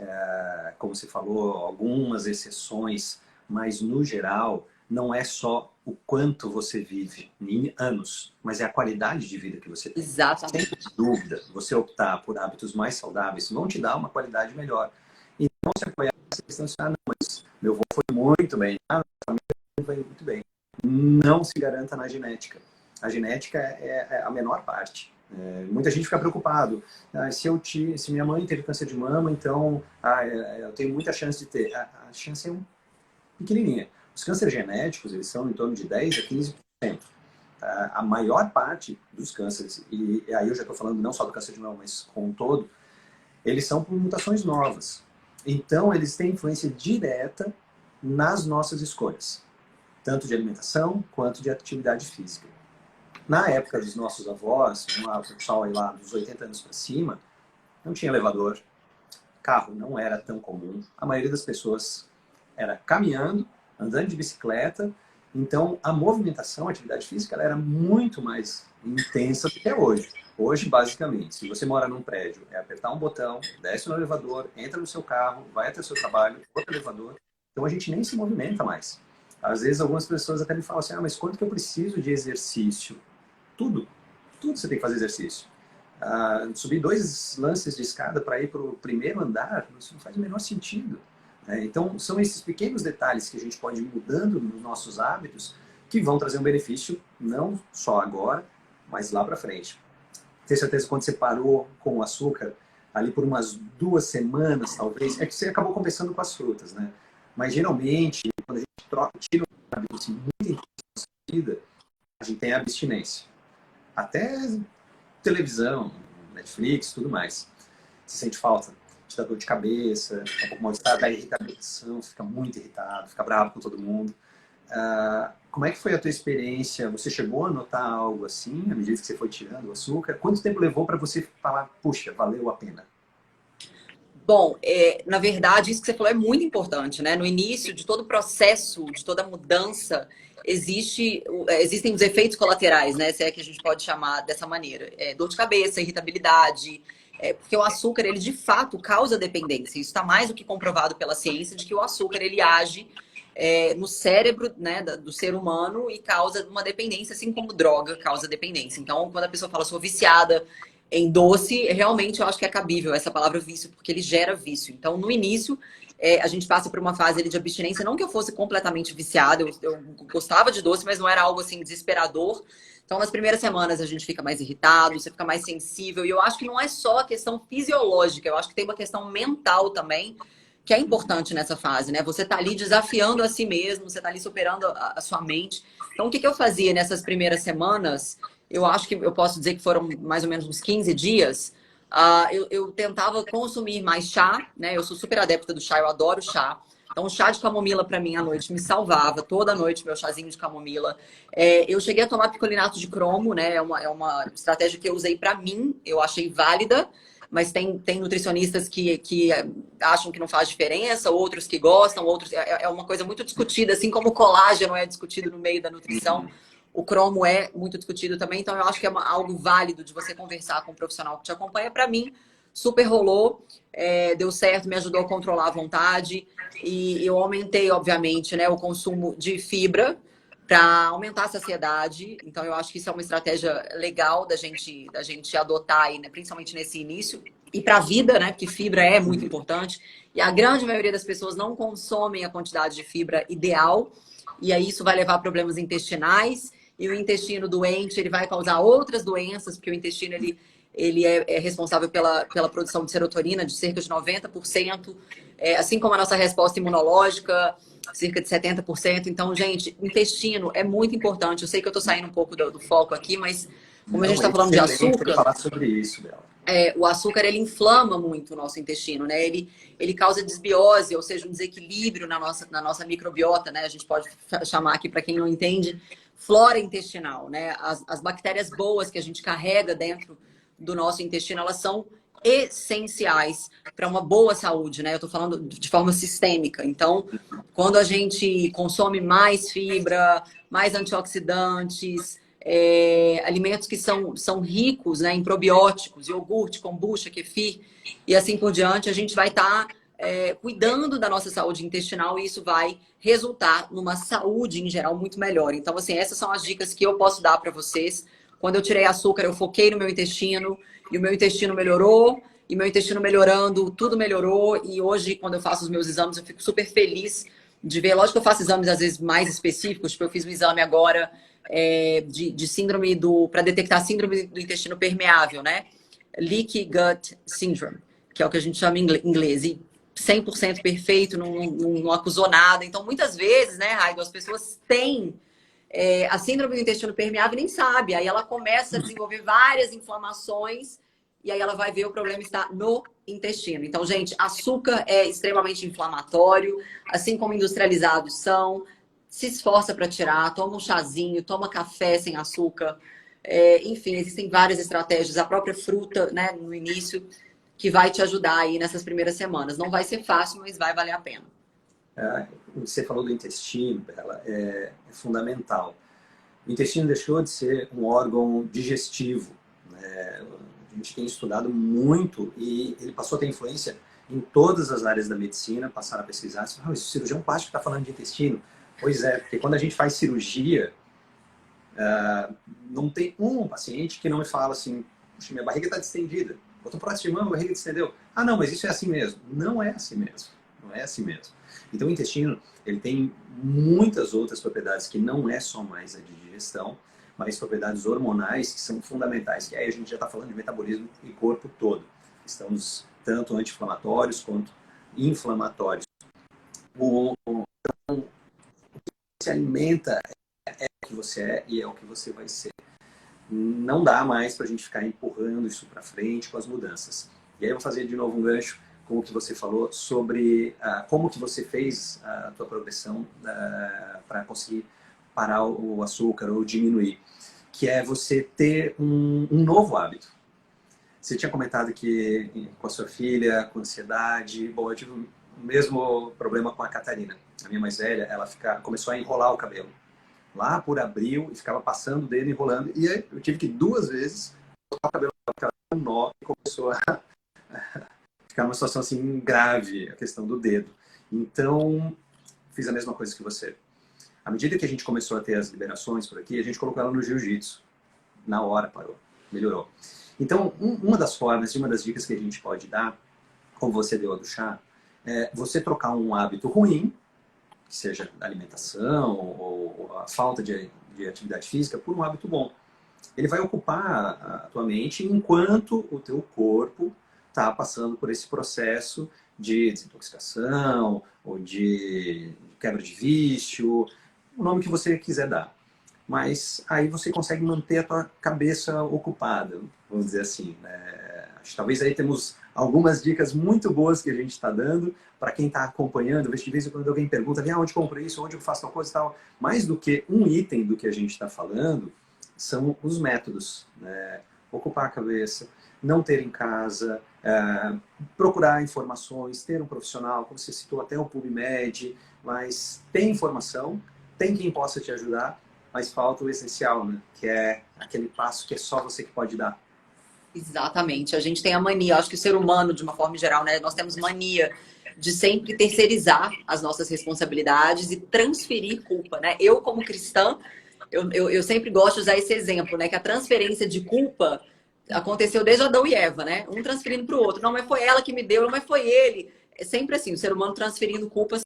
como você falou, algumas exceções, mas no geral não é só o quanto você vive em anos, mas é a qualidade de vida que você tem. Exatamente. Sem dúvida, você optar por hábitos mais saudáveis vão te dar uma qualidade melhor. E não se apoiar nessa questão de, não, mas meu avô foi muito bem, minha família foi muito bem. Não se garanta na genética. A genética é a menor parte. Muita gente fica preocupado. Se minha mãe teve câncer de mama, então eu tenho muita chance de ter. A chance é pequenininha. Os cânceres genéticos, eles são em torno de 10 a 15%. A maior parte dos cânceres, e aí eu já estou falando não só do câncer de mama, mas como um todo, eles são por mutações novas. Então, eles têm influência direta nas nossas escolhas, tanto de alimentação quanto de atividade física. Na época dos nossos avós, o pessoal aí lá dos 80 anos para cima, não tinha elevador, carro não era tão comum. A maioria das pessoas era caminhando, andando de bicicleta. Então, a movimentação, a atividade física, ela era muito mais intensa do que é hoje. Hoje, basicamente, se você mora num prédio, é apertar um botão, desce no elevador, entra no seu carro, vai até o seu trabalho, outro elevador. Então, a gente nem se movimenta mais. Às vezes, algumas pessoas até me falam assim, mas quanto que eu preciso de exercício? Tudo você tem que fazer exercício. Subir 2 lances de escada para ir para o primeiro andar, isso não faz o menor sentido. Então, são esses pequenos detalhes que a gente pode ir mudando nos nossos hábitos que vão trazer um benefício, não só agora, mas lá para frente. Tenho certeza que quando você parou com o açúcar, ali por umas 2 semanas, talvez, é que você acabou compensando com as frutas, né? Mas, geralmente, quando a gente tira um hábito assim, muito intenso da nossa vida, a gente tem a abstinência. Até televisão, Netflix, tudo mais. Você sente falta, te dá dor de cabeça, um pouco mal-estar, dá irritação, fica muito irritado, fica bravo com todo mundo. Como é que foi a tua experiência? Você chegou a notar algo assim, à medida que você foi tirando o açúcar? Quanto tempo levou para você falar, puxa, valeu a pena? Bom, na verdade, isso que você falou é muito importante, né? No início de todo o processo, de toda mudança, existem os efeitos colaterais, né? Se é que a gente pode chamar dessa maneira. Dor de cabeça, irritabilidade, porque o açúcar, ele de fato causa dependência. Isso está mais do que comprovado pela ciência de que o açúcar, ele age no cérebro, né, do ser humano e causa uma dependência, assim como droga causa dependência. Então, quando a pessoa fala, sou viciada em doce, realmente eu acho que é cabível essa palavra vício, porque ele gera vício. Então, no início, a gente passa por uma fase ali de abstinência, não que eu fosse completamente viciada, eu gostava de doce, mas não era algo assim desesperador. Então, nas primeiras semanas a gente fica mais irritado, você fica mais sensível, e eu acho que não é só a questão fisiológica, eu acho que tem uma questão mental também, que é importante nessa fase, né? Você tá ali desafiando a si mesmo, você tá ali superando a sua mente. Então, o que eu fazia nessas primeiras semanas? Eu acho que eu posso dizer que foram mais ou menos uns 15 dias. Eu tentava consumir mais chá, né? Eu sou super adepta do chá, eu adoro chá. Então, o chá de camomila para mim à noite me salvava. Toda noite, meu chazinho de camomila. Eu cheguei a tomar picolinato de cromo, né? É uma estratégia que eu usei para mim, eu achei válida. Mas tem nutricionistas que acham que não faz diferença, outros que gostam, outros. É uma coisa muito discutida, assim como o colágeno é discutido no meio da nutrição. O cromo é muito discutido também, então eu acho que é algo válido de você conversar com um profissional que te acompanha. Para mim, super rolou, deu certo, me ajudou a controlar a vontade. E eu aumentei, obviamente, né, o consumo de fibra para aumentar a saciedade. Então, eu acho que isso é uma estratégia legal da gente adotar aí, né, principalmente nesse início. E para a vida, né, porque fibra é muito importante. E a grande maioria das pessoas não consomem a quantidade de fibra ideal. E aí isso vai levar a problemas intestinais. E o intestino doente, ele vai causar outras doenças, porque o intestino, ele é responsável pela produção de serotonina de cerca de 90%, assim como a nossa resposta imunológica, cerca de 70%. Então, gente, intestino é muito importante. Eu sei que eu estou saindo um pouco do foco aqui, mas como a gente Não, é está falando de excelente açúcar, falar sobre isso, Bela. o açúcar ele inflama muito o nosso intestino, né? Ele causa desbiose, ou seja, um desequilíbrio na nossa microbiota, né? A gente pode chamar aqui, para quem não entende, flora intestinal, né? As bactérias boas que a gente carrega dentro do nosso intestino, elas são essenciais para uma boa saúde, né? Eu estou falando de forma sistêmica. Então, quando a gente consome mais fibra, mais antioxidantes, alimentos que são ricos, né, em probióticos, iogurte, kombucha, kefir e assim por diante, a gente vai estar cuidando da nossa saúde intestinal e isso vai resultar numa saúde em geral muito melhor. Então, assim, essas são as dicas que eu posso dar para vocês. Quando eu tirei açúcar, eu foquei no meu intestino e o meu intestino melhorou. E meu intestino melhorando, tudo melhorou. E hoje, quando eu faço os meus exames, eu fico super feliz de ver. Lógico que eu faço exames, às vezes, mais específicos. Tipo, eu fiz um exame agora de síndrome para detectar síndrome do intestino permeável, né? Leaky Gut Syndrome, que é o que a gente chama em inglês. E 100% perfeito, não acusou nada. Então, muitas vezes, né, Raido, as pessoas têm a síndrome do intestino permeável e nem sabe. Aí ela começa a desenvolver várias inflamações e aí ela vai ver o problema está no intestino. Então, gente, açúcar é extremamente inflamatório, assim como industrializados são. Se esforça para tirar, toma um chazinho, toma café sem açúcar. Enfim, existem várias estratégias. A própria fruta, né, no início, que vai te ajudar aí nessas primeiras semanas. Não vai ser fácil, mas vai valer a pena. Você falou do intestino, Bela, é fundamental. O intestino deixou de ser um órgão digestivo, né? A gente tem estudado muito e ele passou a ter influência em todas as áreas da medicina, passaram a pesquisar. O cirurgião plástico está falando de intestino. Pois é, porque quando a gente faz cirurgia, não tem um paciente que não me fala assim, puxa, minha barriga está distendida. Botou prótese de mama, a barriga distendeu. Ah, não, mas isso é assim mesmo. Não é assim mesmo. Não é assim mesmo. Então o intestino, ele tem muitas outras propriedades que não é só mais a de digestão, mas propriedades hormonais que são fundamentais, que aí a gente já está falando de metabolismo e corpo todo. Estamos tanto anti-inflamatórios quanto inflamatórios. Se alimenta é o que você é e é o que você vai ser. Não dá mais para a gente ficar empurrando isso para frente com as mudanças. E aí eu vou fazer de novo um gancho com o que você falou sobre como que você fez a tua progressão para conseguir parar o açúcar ou diminuir, que é você ter um novo hábito. Você tinha comentado que com a sua filha, com ansiedade, bom, eu tive o mesmo problema com a Catarina. A minha mais velha, ela começou a enrolar o cabelo lá por abril e ficava passando o dedo enrolando. E aí eu tive que 2 vezes cortar o cabelo, ficava um nó e começou a ficar numa situação assim grave, a questão do dedo. Então, fiz a mesma coisa que você. À medida que a gente começou a ter as liberações por aqui, a gente colocou ela no jiu-jitsu. Na hora parou, melhorou. Então, uma das formas e uma das dicas que a gente pode dar, como você deu a do chá, é você trocar um hábito ruim, que seja a alimentação ou a falta de atividade física, por um hábito bom. Ele vai ocupar a tua mente enquanto o teu corpo está passando por esse processo de desintoxicação ou de quebra de vício, o nome que você quiser dar. Mas aí você consegue manter a tua cabeça ocupada, vamos dizer assim. Acho que talvez aí temos algumas dicas muito boas que a gente está dando para quem está acompanhando. De vez em quando alguém pergunta, onde compro isso, onde eu faço tal coisa e tal. Mais do que um item do que a gente está falando, são os métodos. Né? Ocupar a cabeça, não ter em casa, procurar informações, ter um profissional, como você citou até o PubMed, mas tem informação, tem quem possa te ajudar, mas falta o essencial, né? Que é aquele passo que é só você que pode dar. Exatamente. A gente tem a mania, acho que o ser humano, de uma forma geral, né? Nós temos mania de sempre terceirizar as nossas responsabilidades e transferir culpa, né? Eu, como cristã, eu sempre gosto de usar esse exemplo, né? Que a transferência de culpa aconteceu desde Adão e Eva, né? Um transferindo para o outro. Não, mas foi ela que me deu, não, mas foi ele. É sempre assim, o ser humano transferindo culpas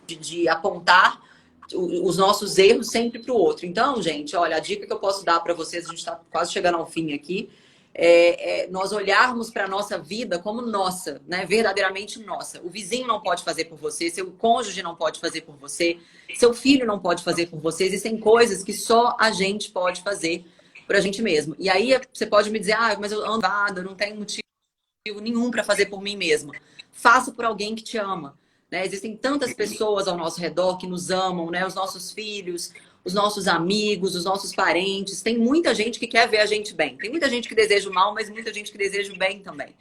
de apontar os nossos erros sempre para o outro. Então, gente, olha, a dica que eu posso dar para vocês, a gente está quase chegando ao fim aqui, nós olharmos para a nossa vida como nossa, né? Verdadeiramente nossa. O vizinho não pode fazer por você, seu cônjuge não pode fazer por você, seu filho não pode fazer por você. Existem coisas que só a gente pode fazer por a gente mesmo. E aí você pode me dizer, mas eu ando, eu não tenho motivo nenhum para fazer por mim mesma. Faça por alguém que te ama. Né? Existem tantas pessoas ao nosso redor que nos amam, né? Os nossos filhos, os nossos amigos, os nossos parentes. Tem muita gente que quer ver a gente bem. Tem muita gente que deseja o mal, mas muita gente que deseja o bem também.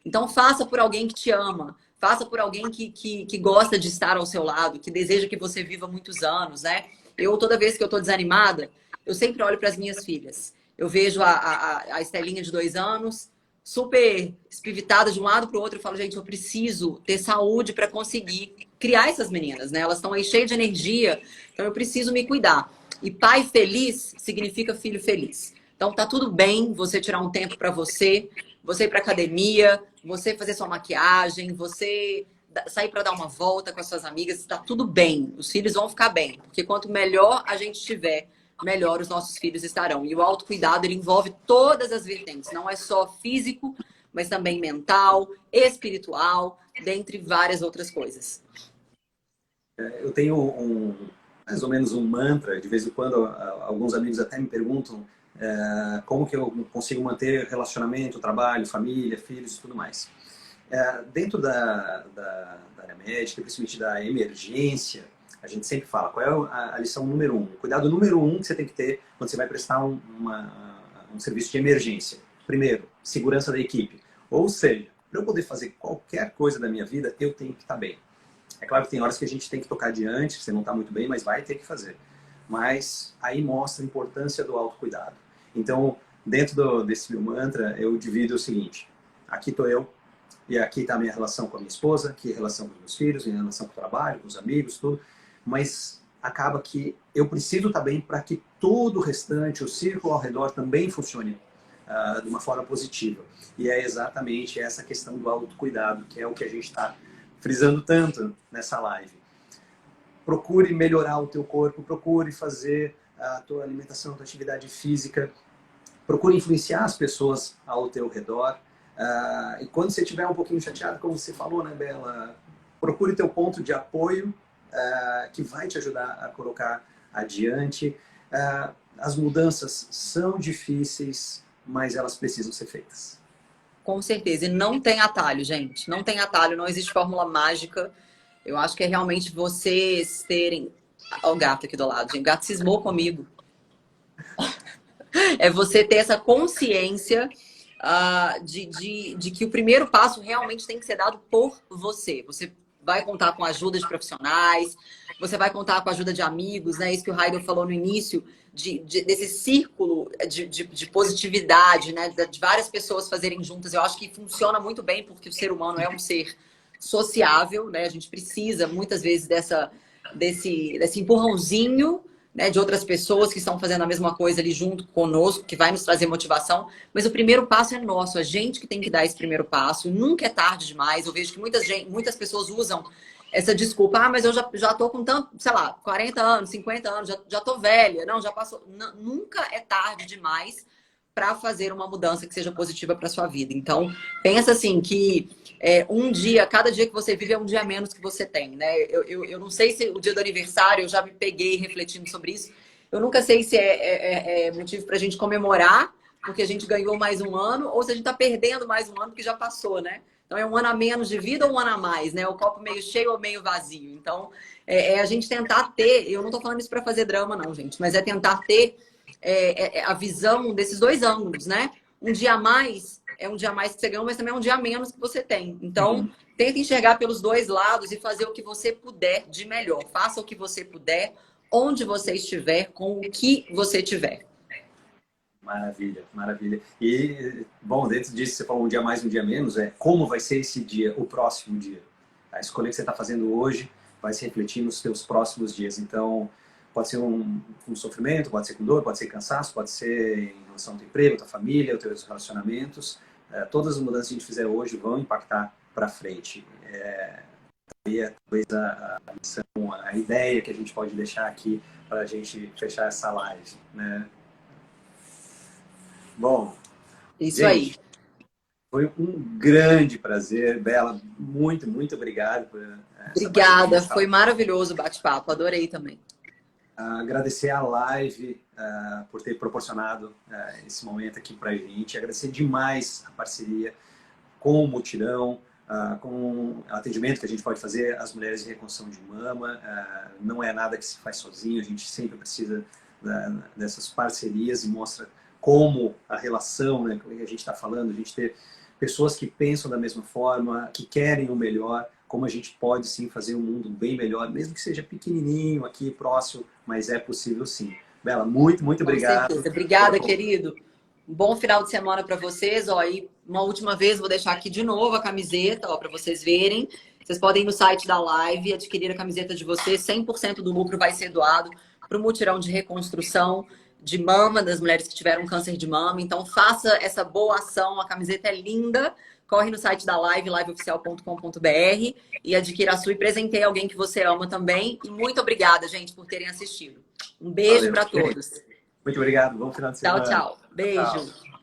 Então, faça por alguém que te ama. Faça por alguém que gosta de estar ao seu lado, que deseja que você viva muitos anos, né? Eu, toda vez que eu tô desanimada, eu sempre olho para as minhas filhas. Eu vejo a Estelinha de 2 anos, super espivitada de um lado para o outro. Eu falo, gente, eu preciso ter saúde para conseguir criar essas meninas, né? Elas estão aí cheias de energia, então eu preciso me cuidar. E pai feliz significa filho feliz. Então tá tudo bem você tirar um tempo para você ir para academia, você fazer sua maquiagem, você sair para dar uma volta com as suas amigas, está tudo bem. Os filhos vão ficar bem, porque quanto melhor a gente estiver, melhor os nossos filhos estarão. E o autocuidado, ele envolve todas as vertentes. Não é só físico, mas também mental, espiritual, dentre várias outras coisas. Eu tenho mais ou menos um mantra. De vez em quando, alguns amigos até me perguntam como que eu consigo manter relacionamento, trabalho, família, filhos e tudo mais. Dentro da área médica, principalmente da emergência, a gente sempre fala, qual é a lição número 1? O cuidado número 1 que você tem que ter quando você vai prestar um serviço de emergência. Primeiro, segurança da equipe. Ou seja, para eu poder fazer qualquer coisa da minha vida, eu tenho que estar bem. É claro que tem horas que a gente tem que tocar adiante, você não está muito bem, mas vai ter que fazer. Mas aí mostra a importância do autocuidado. Então, dentro desse meu mantra, eu divido o seguinte: aqui estou eu, e aqui está a minha relação com a minha esposa, aqui a relação com os meus filhos, minha relação com o trabalho, com os amigos, tudo. Mas acaba que eu preciso estar bem para que todo o restante, o círculo ao redor também funcione de uma forma positiva. E é exatamente essa questão do autocuidado, que é o que a gente está frisando tanto nessa live. Procure melhorar o teu corpo, procure fazer a tua alimentação, a tua atividade física, procure influenciar as pessoas ao teu redor. E quando você estiver um pouquinho chateado, como você falou, né, Bela, procure teu ponto de apoio, que vai te ajudar a colocar adiante. As mudanças são difíceis, mas elas precisam ser feitas. Com certeza. E não tem atalho, gente. Não tem atalho, não existe fórmula mágica. Eu acho que é realmente vocês terem... Olha o gato aqui do lado, gente. O gato cismou comigo. É você ter essa consciência de que o primeiro passo realmente tem que ser dado por você. Você vai contar com a ajuda de profissionais, você vai contar com a ajuda de amigos, né? Isso que o Heidel falou no início, desse círculo de positividade, né? De várias pessoas fazerem juntas. Eu acho que funciona muito bem, porque o ser humano é um ser sociável, né? A gente precisa, muitas vezes, desse empurrãozinho, né, de outras pessoas que estão fazendo a mesma coisa ali junto conosco, que vai nos trazer motivação. Mas o primeiro passo é nosso, a gente que tem que dar esse primeiro passo. Nunca é tarde demais. Eu vejo que muitas pessoas usam essa desculpa. Mas eu já tô com tanto, sei lá, 40 anos, 50 anos, já tô velha. Não, já passou. Nunca é tarde demais para fazer uma mudança que seja positiva para sua vida. Então, pensa assim, que um dia, cada dia que você vive é um dia a menos que você tem, né? Eu não sei se o dia do aniversário, eu já me peguei refletindo sobre isso. Eu nunca sei se é motivo para a gente comemorar, porque a gente ganhou mais um ano, ou se a gente está perdendo mais um ano, porque já passou, né? Então, é um ano a menos de vida ou um ano a mais, né? O copo meio cheio ou meio vazio. Então, a gente tentar ter... Eu não estou falando isso para fazer drama, não, gente. Mas é tentar ter a visão desses dois ângulos, né? Um dia a mais é um dia a mais que você ganhou, mas também é um dia a menos que você tem. Então, tenta enxergar pelos dois lados e fazer o que você puder de melhor. Faça o que você puder, onde você estiver, com o que você tiver. Maravilha, maravilha. E, bom, dentro disso, você falou um dia mais, um dia menos, como vai ser esse dia, o próximo dia. A escolha que você está fazendo hoje vai se refletir nos seus próximos dias. Então, pode ser um sofrimento, pode ser com dor, pode ser cansaço, pode ser em relação ao teu emprego, tua família, os teus relacionamentos. Todas as mudanças que a gente fizer hoje vão impactar para frente. Talvez a missão, a ideia que a gente pode deixar aqui para a gente fechar essa live, né? Bom, isso gente, aí. Foi um grande prazer, Bela. Muito, muito obrigado por Obrigada, foi maravilhoso o bate-papo, adorei também. Agradecer a live por ter proporcionado esse momento aqui para a gente. Agradecer demais a parceria com o Mutirão, com o atendimento que a gente pode fazer às mulheres em reconstrução de mama. Não é nada que se faz sozinho, a gente sempre precisa dessas parcerias e mostra como a relação, né, que a gente está falando, a gente ter pessoas que pensam da mesma forma, que querem o melhor, como a gente pode sim fazer um mundo bem melhor, mesmo que seja pequenininho aqui, próximo, mas é possível sim. Bela, muito, muito obrigado. Com certeza. Obrigada, querido. Um bom final de semana para vocês. Ó, e uma última vez, vou deixar aqui de novo a camiseta, ó, para vocês verem. Vocês podem ir no site da live, adquirir a camiseta de vocês. 100% do lucro vai ser doado para o mutirão de reconstrução de mama das mulheres que tiveram câncer de mama. Então, faça essa boa ação. A camiseta é linda. Corre no site da live, liveoficial.com.br, e adquira a sua e presenteie alguém que você ama também. E muito obrigada, gente, por terem assistido. Um beijo para todos. Muito obrigado. Bom final de semana. Tchau, tchau. Beijo. Tchau.